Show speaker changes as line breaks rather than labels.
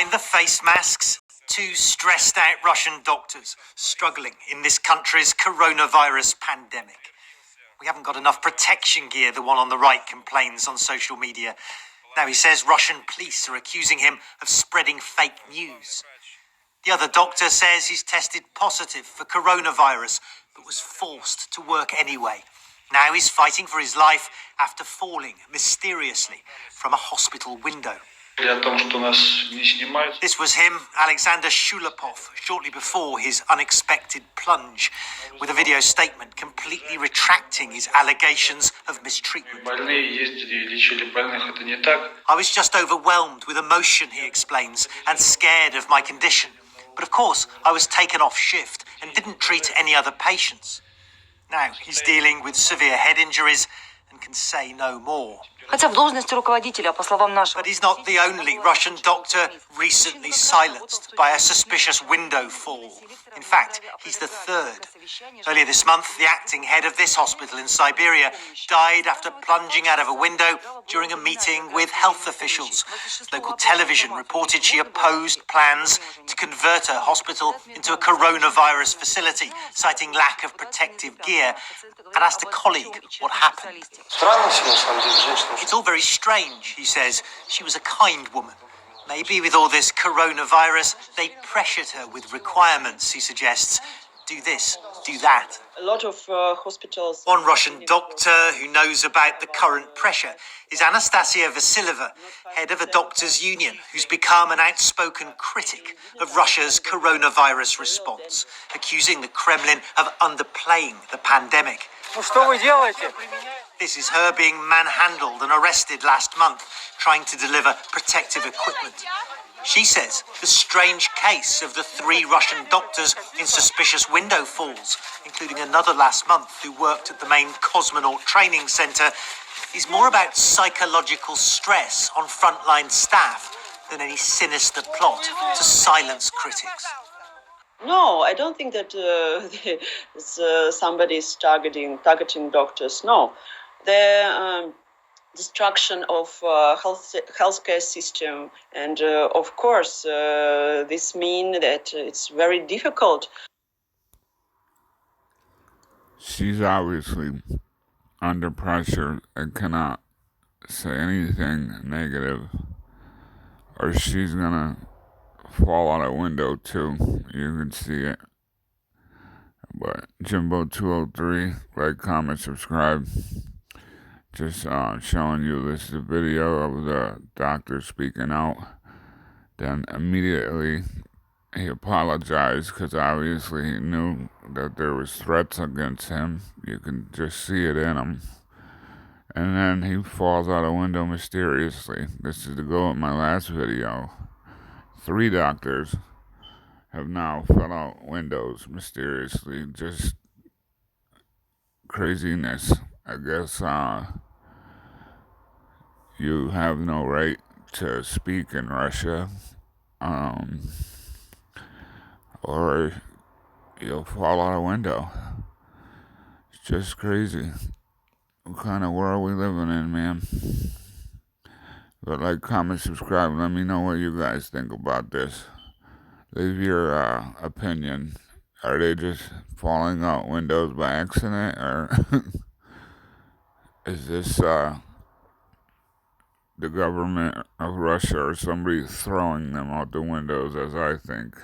behind the face masks, two stressed out Russian doctors struggling in this country's coronavirus pandemic. We haven't got enough protection gear, the one on the right complains on social media. Now he says Russian police are accusing him of spreading fake news. The other doctor says he's tested positive for coronavirus, but was forced to work anyway. Now he's fighting for his life after falling mysteriously from a hospital window. This was him, Alexander Shulapov, shortly before his unexpected plunge, with a video statement completely retracting his allegations of mistreatment. I was just overwhelmed with emotion, he explains, and scared of my condition. But of course, I was taken off shift and didn't treat any other patients. Now he's dealing with severe head injuries and can say no more.
Хотя в должности руководителя, по словам нашего...
But he's not the only Russian doctor recently silenced by a suspicious window fall. In fact, he's the third. Earlier this month, the acting head of this hospital in Siberia died after plunging out of a window during a meeting with health officials. Local television reported she opposed plans to convert her hospital into a coronavirus facility, citing lack of protective gear, and asked a colleague what happened. It's all very strange, he says. She was a kind woman. Maybe with all this coronavirus, they pressured her with requirements, he suggests. Do this, do that.
A lot of hospitals...
One Russian doctor who knows about the current pressure is Anastasia Vasileva, head of a doctors' union, who's become an outspoken critic of Russia's coronavirus response, accusing the Kremlin of underplaying the pandemic. This is her being manhandled and arrested last month, trying to deliver protective equipment. She says the strange case of the 3 Russian doctors in suspicious window falls, including another last month who worked at the main cosmonaut training center, is more about psychological stress on frontline staff than any sinister plot to silence critics.
No, I don't think that somebody is targeting doctors. No, the destruction of healthcare system, and of course, this means that it's very difficult.
She's obviously under pressure and cannot say anything negative, or she's gonna fall out a window too. You can see it. But Jimbo203, like, comment, subscribe. Just showing you this is a video of the doctor speaking out. Then immediately he apologized because obviously he knew that there was threats against him. You can just see it in him. And then he falls out a window mysteriously. This is to go with my last video. 3 doctors have now fell out windows mysteriously. Just craziness. I guess you have no right to speak in Russia, or you'll fall out a window. It's just crazy. What kind of world we living in, man? But like, comment, subscribe. Let me know what you guys think about this. Leave your opinion. Are they just falling out windows by accident, or is this the government of Russia or somebody throwing them out the windows, as I think?